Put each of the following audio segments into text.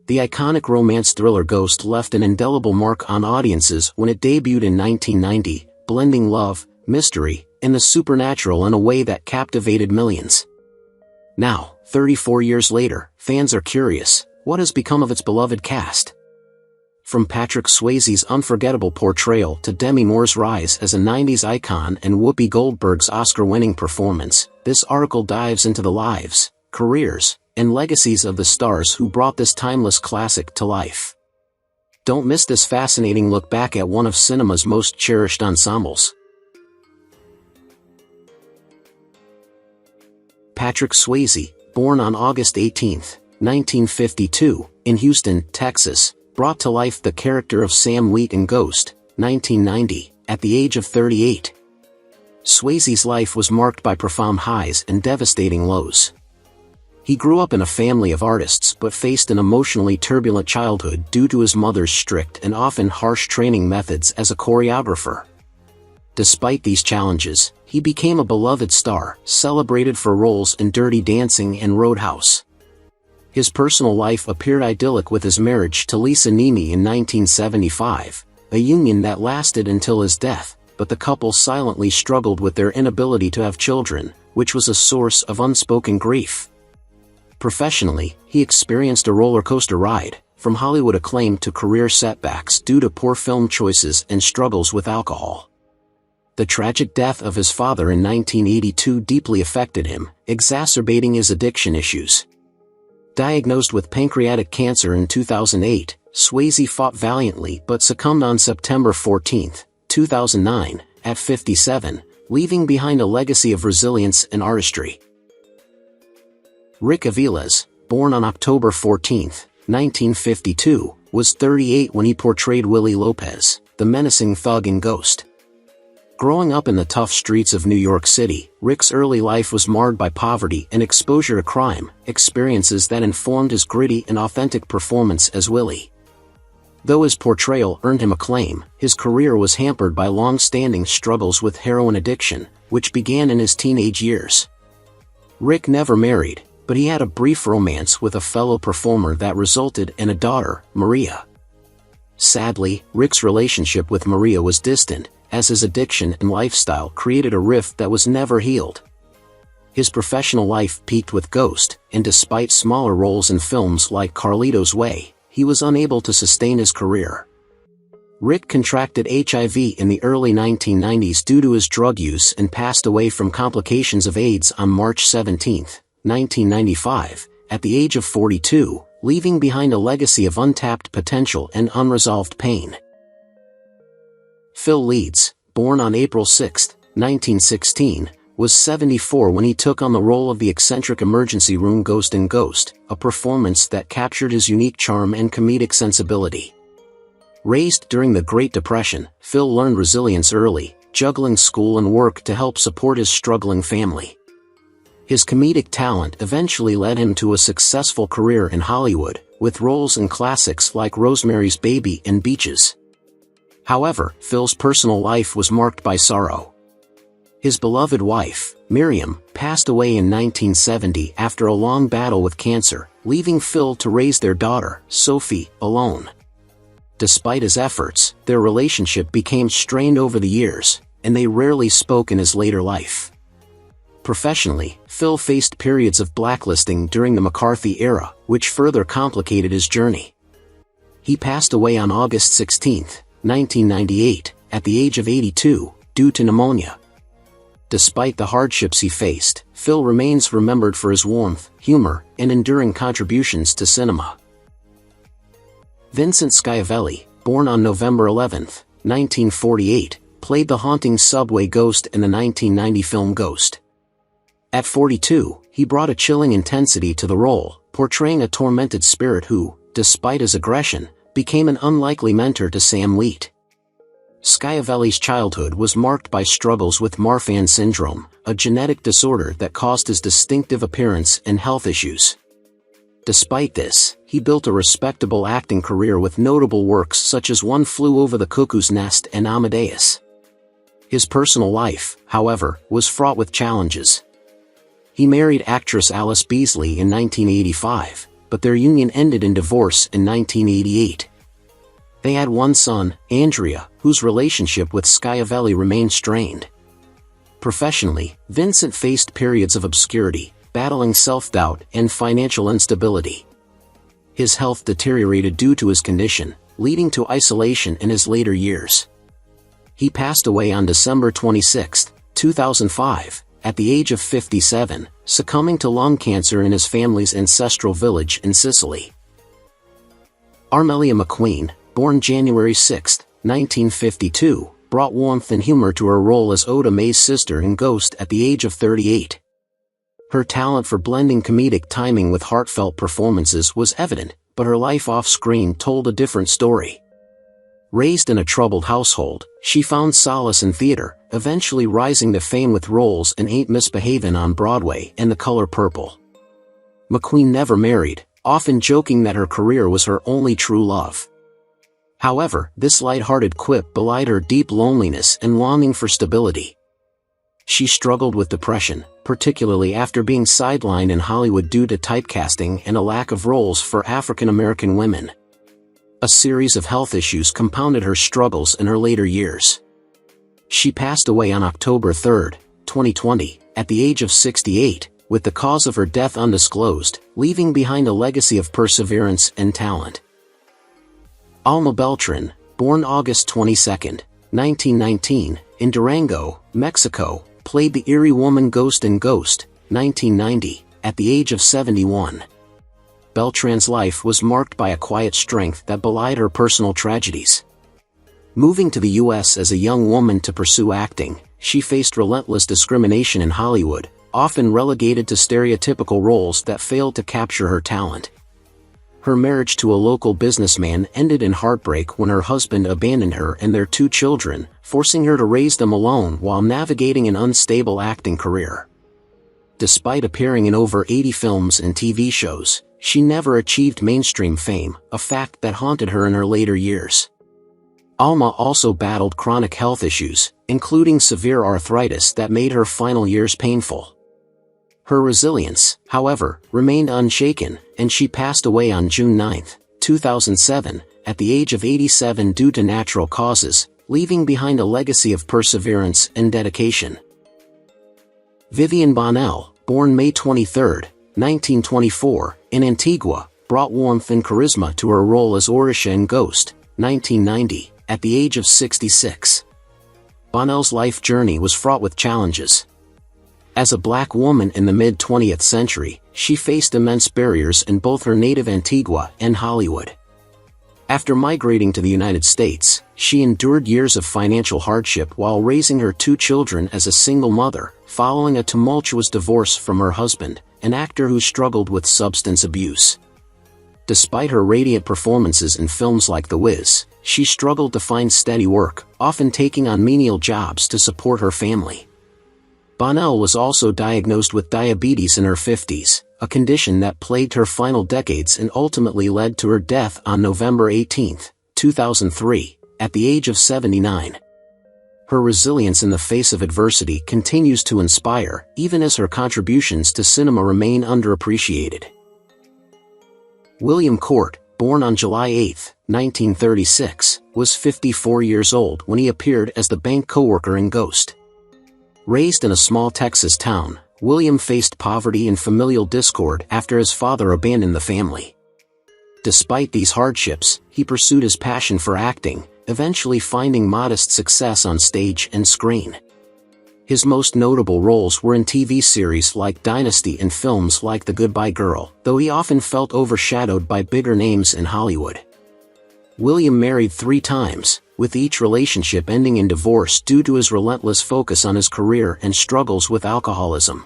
The iconic romance thriller Ghost left an indelible mark on audiences when it debuted in 1990, blending love, mystery, and the supernatural in a way that captivated millions. Now, 34 years later, fans are curious, what has become of its beloved cast? From Patrick Swayze's unforgettable portrayal to Demi Moore's rise as a 90s icon and Whoopi Goldberg's Oscar-winning performance, this article dives into the lives, careers, and legacies of the stars who brought this timeless classic to life. Don't miss this fascinating look back at one of cinema's most cherished ensembles. Patrick Swayze, born on August 18, 1952, in Houston, Texas, brought to life the character of Sam Wheat in Ghost, 1990, at the age of 38. Swayze's life was marked by profound highs and devastating lows. He grew up in a family of artists but faced an emotionally turbulent childhood due to his mother's strict and often harsh training methods as a choreographer. Despite these challenges, he became a beloved star, celebrated for roles in Dirty Dancing and Roadhouse. His personal life appeared idyllic with his marriage to Lisa Nemi in 1975, a union that lasted until his death, but the couple silently struggled with their inability to have children, which was a source of unspoken grief. Professionally, he experienced a roller coaster ride, from Hollywood acclaim to career setbacks due to poor film choices and struggles with alcohol. The tragic death of his father in 1982 deeply affected him, exacerbating his addiction issues. Diagnosed with pancreatic cancer in 2008, Swayze fought valiantly but succumbed on September 14, 2009, at 57, leaving behind a legacy of resilience and artistry. Rick Aviles, born on October 14, 1952, was 38 when he portrayed Willie Lopez, the menacing thug in Ghost. Growing up in the tough streets of New York City, Rick's early life was marred by poverty and exposure to crime, experiences that informed his gritty and authentic performance as Willie. Though his portrayal earned him acclaim, his career was hampered by long-standing struggles with heroin addiction, which began in his teenage years. Rick never married, but he had a brief romance with a fellow performer that resulted in a daughter, Maria. Sadly, Rick's relationship with Maria was distant, as his addiction and lifestyle created a rift that was never healed. His professional life peaked with Ghost, and despite smaller roles in films like Carlito's Way, he was unable to sustain his career. Rick contracted HIV in the early 1990s due to his drug use and passed away from complications of AIDS on March 17, 1995, at the age of 42, leaving behind a legacy of untapped potential and unresolved pain. Phil Leeds, born on April 6, 1916, was 74 when he took on the role of the eccentric emergency room ghost in Ghost, a performance that captured his unique charm and comedic sensibility. Raised during the Great Depression, Phil learned resilience early, juggling school and work to help support his struggling family. His comedic talent eventually led him to a successful career in Hollywood, with roles in classics like Rosemary's Baby and Beaches. However, Phil's personal life was marked by sorrow. His beloved wife, Miriam, passed away in 1970 after a long battle with cancer, leaving Phil to raise their daughter, Sophie, alone. Despite his efforts, their relationship became strained over the years, and they rarely spoke in his later life. Professionally, Phil faced periods of blacklisting during the McCarthy era, which further complicated his journey. He passed away on August 16, 1998, at the age of 82, due to pneumonia. Despite the hardships he faced, Phil remains remembered for his warmth, humor, and enduring contributions to cinema. Vincent Skyy, born on November 11, 1948, played the haunting subway ghost in the 1990 film Ghost. At 42, he brought a chilling intensity to the role, portraying a tormented spirit who, despite his aggression, became an unlikely mentor to Sam Wheat. Skyy childhood was marked by struggles with Marfan syndrome, a genetic disorder that caused his distinctive appearance and health issues. Despite this, he built a respectable acting career with notable works such as One Flew Over the Cuckoo's Nest and Amadeus. His personal life, however, was fraught with challenges. He married actress Alice Beasley in 1985, but their union ended in divorce in 1988. They had one son, Andrea, whose relationship with Schiavelli remained strained. Professionally, Vincent faced periods of obscurity, battling self-doubt and financial instability. His health deteriorated due to his condition, leading to isolation in his later years. He passed away on December 26, 2005, at the age of 57, succumbing to lung cancer in his family's ancestral village in Sicily. Aretha McQueen, born January 6, 1952, brought warmth and humor to her role as Oda Mae's sister in Ghost at the age of 38. Her talent for blending comedic timing with heartfelt performances was evident, but her life off-screen told a different story. Raised in a troubled household, she found solace in theater, eventually rising to fame with roles in Ain't Misbehavin' on Broadway and The Color Purple. McQueen never married, often joking that her career was her only true love. However, this light-hearted quip belied her deep loneliness and longing for stability. She struggled with depression, particularly after being sidelined in Hollywood due to typecasting and a lack of roles for African American women. A series of health issues compounded her struggles in her later years. She passed away on October 3, 2020, at the age of 68, with the cause of her death undisclosed, leaving behind a legacy of perseverance and talent. Alma Beltran, born August 22, 1919, in Durango, Mexico, played the eerie woman Ghost in Ghost, 1990, at the age of 71. Beltran's life was marked by a quiet strength that belied her personal tragedies. Moving to the U.S. as a young woman to pursue acting, she faced relentless discrimination in Hollywood, often relegated to stereotypical roles that failed to capture her talent. Her marriage to a local businessman ended in heartbreak when her husband abandoned her and their 2 children, forcing her to raise them alone while navigating an unstable acting career. Despite appearing in over 80 films and TV shows, she never achieved mainstream fame, a fact that haunted her in her later years. Alma also battled chronic health issues, including severe arthritis that made her final years painful. Her resilience, however, remained unshaken, and she passed away on June 9, 2007, at the age of 87 due to natural causes, leaving behind a legacy of perseverance and dedication. Vivien Bonell, born May 23, 1924, in Antigua, brought warmth and charisma to her role as Orisha in Ghost, 1990, at the age of 66. Bonell's life journey was fraught with challenges. As a black woman in the mid-20th century, she faced immense barriers in both her native Antigua and Hollywood. After migrating to the United States, she endured years of financial hardship while raising her 2 children as a single mother, following a tumultuous divorce from her husband, an actor who struggled with substance abuse. Despite her radiant performances in films like The Wiz, she struggled to find steady work, often taking on menial jobs to support her family. Bonell was also diagnosed with diabetes in her 50s, a condition that plagued her final decades and ultimately led to her death on November 18, 2003, at the age of 79. Her resilience in the face of adversity continues to inspire, even as her contributions to cinema remain underappreciated. William Court, born on July 8, 1936, was 54 years old when he appeared as the bank coworker in Ghost. Raised in a small Texas town, William faced poverty and familial discord after his father abandoned the family. Despite these hardships, he pursued his passion for acting, eventually finding modest success on stage and screen. His most notable roles were in TV series like Dynasty and films like The Goodbye Girl, though he often felt overshadowed by bigger names in Hollywood. William married 3 times, with each relationship ending in divorce due to his relentless focus on his career and struggles with alcoholism.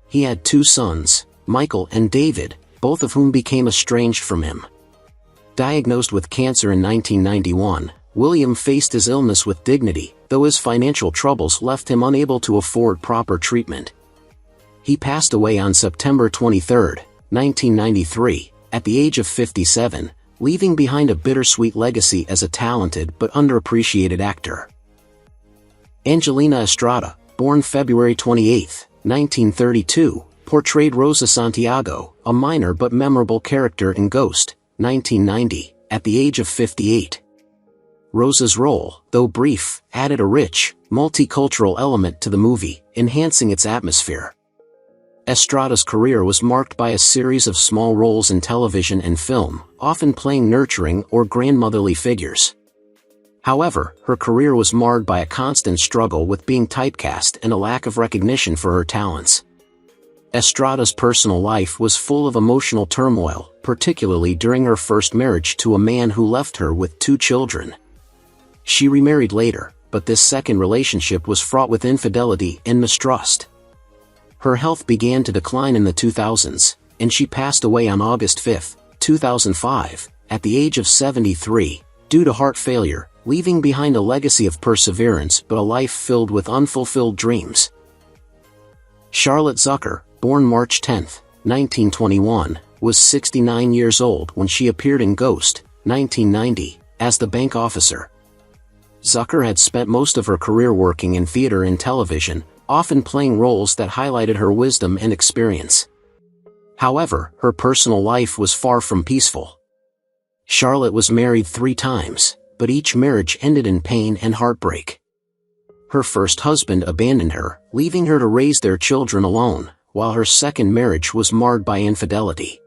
He had 2 sons, Michael and David, both of whom became estranged from him. Diagnosed with cancer in 1991, William faced his illness with dignity, though his financial troubles left him unable to afford proper treatment. He passed away on September 23, 1993, at the age of 57, leaving behind a bittersweet legacy as a talented but underappreciated actor. Angelina Estrada, born February 28, 1932, portrayed Rosa Santiago, a minor but memorable character in Ghost, 1990, at the age of 58. Rosa's role, though brief, added a rich, multicultural element to the movie, enhancing its atmosphere. Estrada's career was marked by a series of small roles in television and film, often playing nurturing or grandmotherly figures. However, her career was marred by a constant struggle with being typecast and a lack of recognition for her talents. Estrada's personal life was full of emotional turmoil, particularly during her first marriage to a man who left her with 2 children. She remarried later, but this second relationship was fraught with infidelity and mistrust. Her health began to decline in the 2000s, and she passed away on August 5, 2005, at the age of 73, due to heart failure, leaving behind a legacy of perseverance but a life filled with unfulfilled dreams. Charlotte Zucker, born March 10, 1921, was 69 years old when she appeared in Ghost, 1990, as the bank officer. Zucker had spent most of her career working in theater and television, often playing roles that highlighted her wisdom and experience. However, her personal life was far from peaceful. Charlotte was married 3 times, but each marriage ended in pain and heartbreak. Her first husband abandoned her, leaving her to raise their children alone, while her second marriage was marred by infidelity.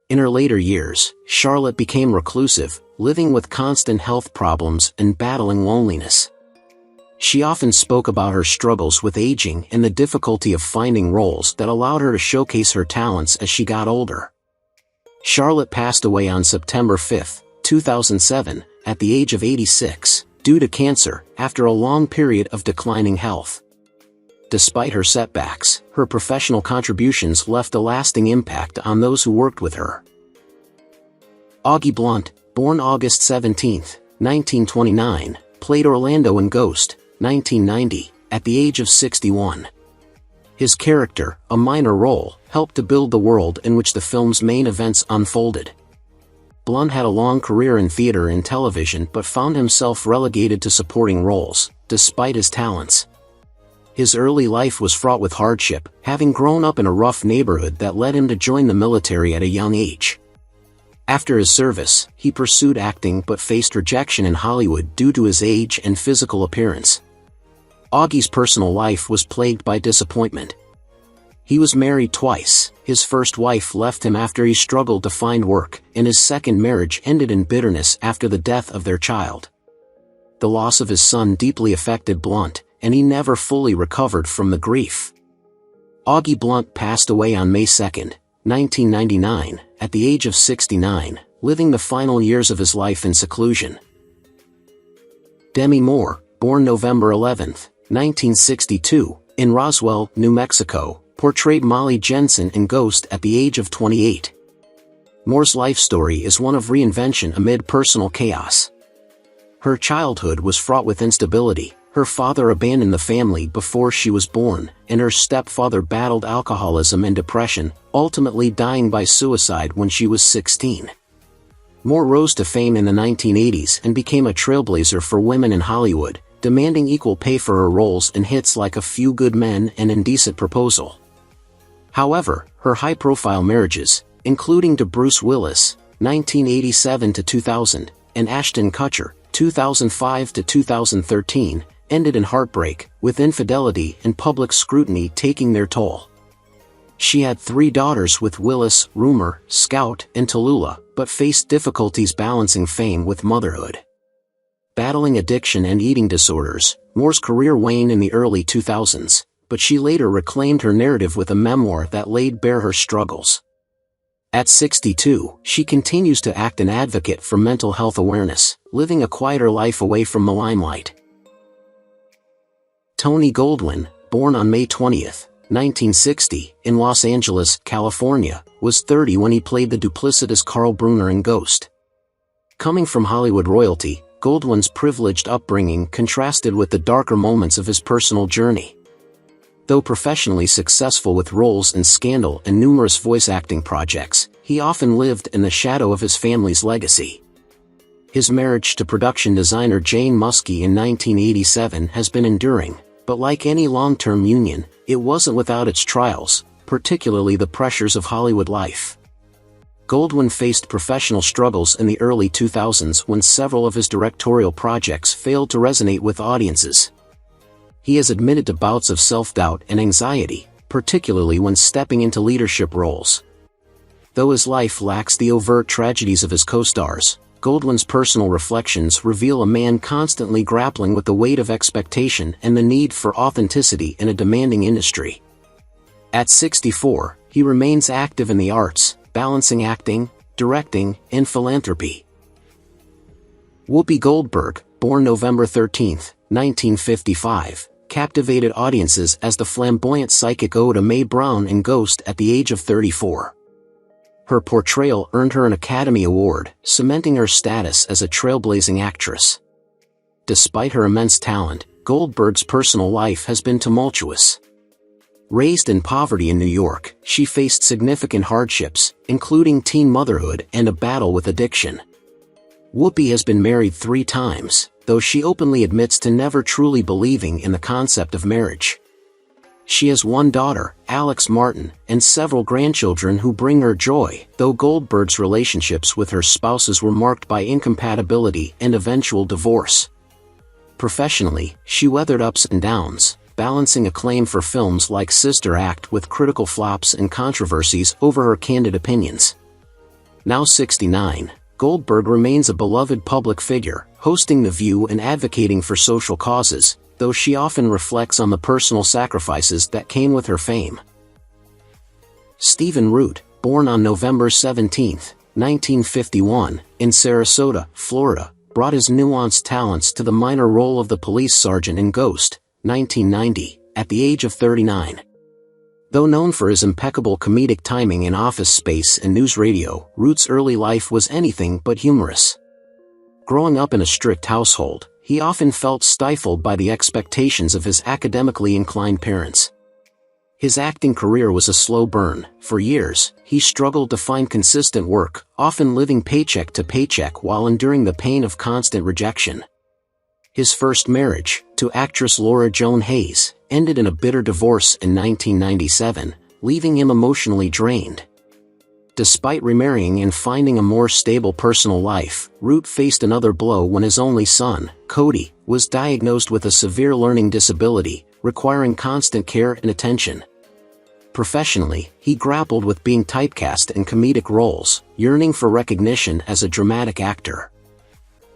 In her later years, Charlotte became reclusive, living with constant health problems and battling loneliness. She often spoke about her struggles with aging and the difficulty of finding roles that allowed her to showcase her talents as she got older. Charlotte passed away on September 5, 2007, at the age of 86, due to cancer, after a long period of declining health. Despite her setbacks, her professional contributions left a lasting impact on those who worked with her. Auggie Blunt, born August 17, 1929, played Orlando in Ghost, 1990, at the age of 61. His character, a minor role, helped to build the world in which the film's main events unfolded. Blunt had a long career in theater and television but found himself relegated to supporting roles, despite his talents. His early life was fraught with hardship, having grown up in a rough neighborhood that led him to join the military at a young age. After his service, he pursued acting but faced rejection in Hollywood due to his age and physical appearance. Auggie's personal life was plagued by disappointment. He was married twice. His first wife left him after he struggled to find work, and his second marriage ended in bitterness after the death of their child. The loss of his son deeply affected Blunt, and he never fully recovered from the grief. Auggie Blunt passed away on May 2, 1999, at the age of 69, living the final years of his life in seclusion. Demi Moore, born November 11, 1962, in Roswell, New Mexico, portrayed Molly Jensen in Ghost at the age of 28. Moore's life story is one of reinvention amid personal chaos. Her childhood was fraught with instability. Her father abandoned the family before she was born, and her stepfather battled alcoholism and depression, ultimately dying by suicide when she was 16. Moore rose to fame in the 1980s and became a trailblazer for women in Hollywood, demanding equal pay for her roles in hits like A Few Good Men and Indecent Proposal. However, her high-profile marriages, including to Bruce Willis, 1987 to 2000, and Ashton Kutcher, 2005 to 2013, ended in heartbreak, with infidelity and public scrutiny taking their toll. She had 3 daughters with Willis, Rumor, Scout, and Tallulah, but faced difficulties balancing fame with motherhood. Battling addiction and eating disorders, Moore's career waned in the early 2000s, but she later reclaimed her narrative with a memoir that laid bare her struggles. At 62, she continues to act an advocate for mental health awareness, living a quieter life away from the limelight. Tony Goldwyn, born on May 20, 1960, in Los Angeles, California, was 30 when he played the duplicitous Carl Brunner in Ghost. Coming from Hollywood royalty, Goldwyn's privileged upbringing contrasted with the darker moments of his personal journey. Though professionally successful with roles in Scandal and numerous voice acting projects, he often lived in the shadow of his family's legacy. His marriage to production designer Jane Muskie in 1987 has been enduring, but like any long-term union, it wasn't without its trials. particularly the pressures of Hollywood life. Goldwyn faced professional struggles in the early 2000s when several of his directorial projects failed to resonate with audiences. He has admitted to bouts of self-doubt and anxiety, particularly when stepping into leadership roles. Though his life lacks the overt tragedies of his co-stars, Goldwyn's personal reflections reveal a man constantly grappling with the weight of expectation and the need for authenticity in a demanding industry. At 64, he remains active in the arts, balancing acting, directing, and philanthropy. Whoopi Goldberg, born November 13, 1955, captivated audiences as the flamboyant psychic Oda Mae Brown in Ghost at the age of 34. Her portrayal earned her an Academy Award, cementing her status as a trailblazing actress. Despite her immense talent, Goldberg's personal life has been tumultuous. Raised in poverty in New York, she faced significant hardships, including teen motherhood and a battle with addiction. Whoopi has been married 3 times, though she openly admits to never truly believing in the concept of marriage. She has 1 daughter, Alex Martin, and several grandchildren who bring her joy, though Goldberg's relationships with her spouses were marked by incompatibility and eventual divorce. Professionally, she weathered ups and downs, balancing acclaim for films like Sister Act with critical flops and controversies over her candid opinions. Now 69, Goldberg remains a beloved public figure, hosting The View and advocating for social causes, though she often reflects on the personal sacrifices that came with her fame. Stephen Root, born on November 17, 1951, in Sarasota, Florida, brought his nuanced talents to the minor role of the police sergeant in Ghost, 1990, at the age of 39. Though known for his impeccable comedic timing in Office Space and News Radio, Root's early life was anything but humorous. Growing up in a strict household, he often felt stifled by the expectations of his academically inclined parents. His acting career was a slow burn. For years, he struggled to find consistent work, often living paycheck to paycheck while enduring the pain of constant rejection. His first marriage, to actress Laura Joan Hayes, ended in a bitter divorce in 1997, leaving him emotionally drained. Despite remarrying and finding a more stable personal life, Root faced another blow when his only son, Cody, was diagnosed with a severe learning disability, requiring constant care and attention. Professionally, he grappled with being typecast in comedic roles, yearning for recognition as a dramatic actor.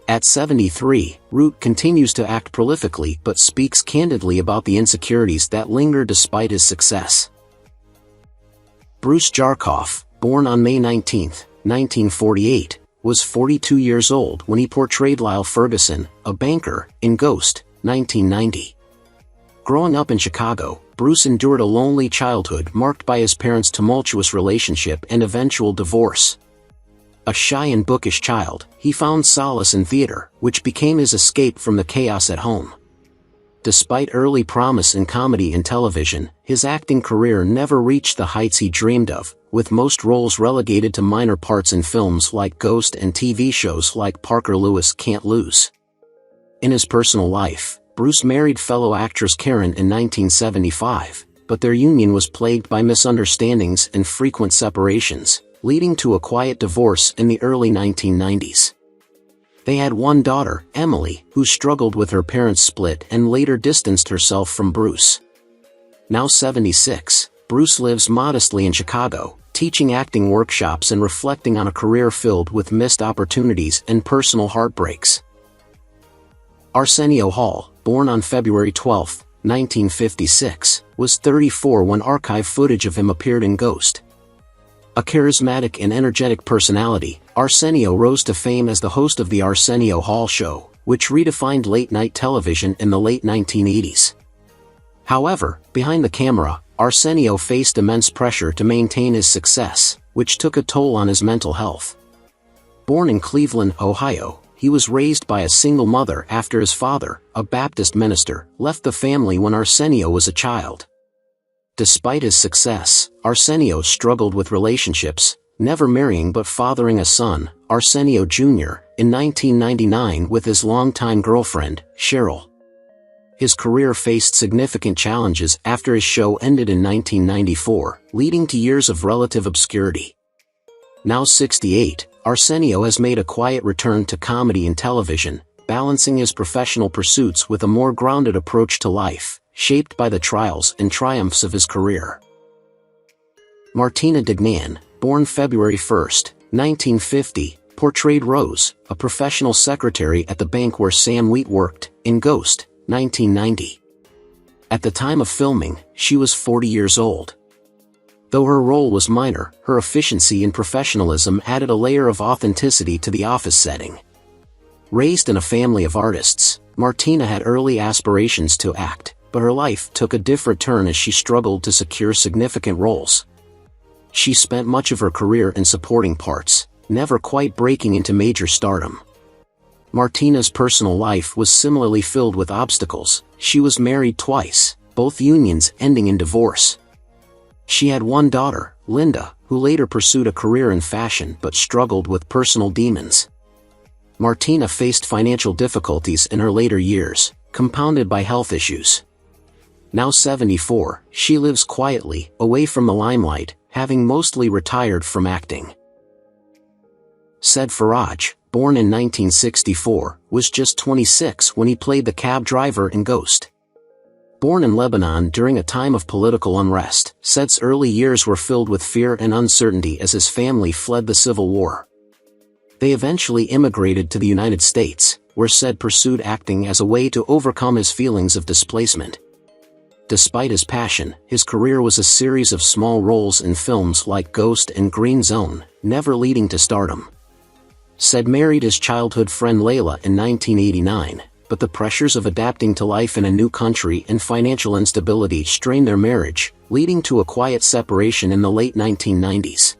At 73, Root continues to act prolifically but speaks candidly about the insecurities that linger despite his success. Bruce Jaroff, born on May 19, 1948, was 42 years old when he portrayed Lyle Ferguson, a banker, in Ghost, 1990. Growing up in Chicago, Bruce endured a lonely childhood marked by his parents' tumultuous relationship and eventual divorce. A shy and bookish child, he found solace in theater, which became his escape from the chaos at home. Despite early promise in comedy and television, his acting career never reached the heights he dreamed of, with most roles relegated to minor parts in films like Ghost and TV shows like Parker Lewis Can't Lose. In his personal life, Bruce married fellow actress Karen in 1975, but their union was plagued by misunderstandings and frequent separations, leading to a quiet divorce in the early 1990s. They had 1 daughter, Emily, who struggled with her parents' split and later distanced herself from Bruce. Now 76, Bruce lives modestly in Chicago, teaching acting workshops and reflecting on a career filled with missed opportunities and personal heartbreaks. Arsenio Hall, born on February 12, 1956, was 34 when archive footage of him appeared in Ghost. A charismatic and energetic personality, Arsenio rose to fame as the host of the Arsenio Hall Show, which redefined late-night television in the late 1980s. However, behind the camera, Arsenio faced immense pressure to maintain his success, which took a toll on his mental health. Born in Cleveland, Ohio, he was raised by a single mother after his father, a Baptist minister, left the family when Arsenio was a child. Despite his success, Arsenio struggled with relationships, never marrying but fathering a son, Arsenio Jr., in 1999 with his longtime girlfriend, Cheryl. his career faced significant challenges after his show ended in 1994, leading to years of relative obscurity. Now 68, Arsenio has made a quiet return to comedy and television, balancing his professional pursuits with a more grounded approach to life, shaped by the trials and triumphs of his career. Martina Dean, born February 1, 1950, portrayed Rose, a professional secretary at the bank where Sam Wheat worked, in Ghost, 1990. At the time of filming, she was 40 years old. Though her role was minor, her efficiency and professionalism added a layer of authenticity to the office setting. Raised in a family of artists, Martina had early aspirations to act, but her life took a different turn as she struggled to secure significant roles. She spent much of her career in supporting parts, never quite breaking into major stardom. Martina's personal life was similarly filled with obstacles. She was married twice, both unions ending in divorce. She had one daughter, Linda, who later pursued a career in fashion but struggled with personal demons. Martina faced financial difficulties in her later years, compounded by health issues. Now 74, she lives quietly, away from the limelight, having mostly retired from acting. Said Faraj, born in 1964, was just 26 when he played the cab driver in Ghost. Born in Lebanon during a time of political unrest, Said's early years were filled with fear and uncertainty as his family fled the Civil War. They eventually immigrated to the United States, where Said pursued acting as a way to overcome his feelings of displacement. Despite his passion, his career was a series of small roles in films like Ghost and Green Zone, never leading to stardom. Said married his childhood friend Layla in 1989, but the pressures of adapting to life in a new country and financial instability strained their marriage, leading to a quiet separation in the late 1990s.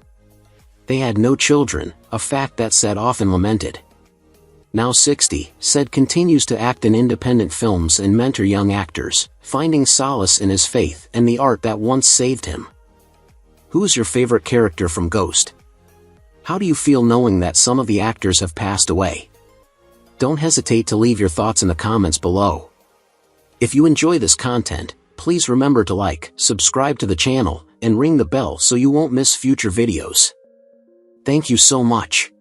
They had no children, a fact that Said often lamented. Now 60, Said continues to act in independent films and mentor young actors, finding solace in his faith and the art that once saved him. Who's your favorite character from Ghost? How do you feel knowing that some of the actors have passed away? Don't hesitate to leave your thoughts in the comments below. If you enjoy this content, please remember to like, subscribe to the channel, and ring the bell so you won't miss future videos. Thank you so much.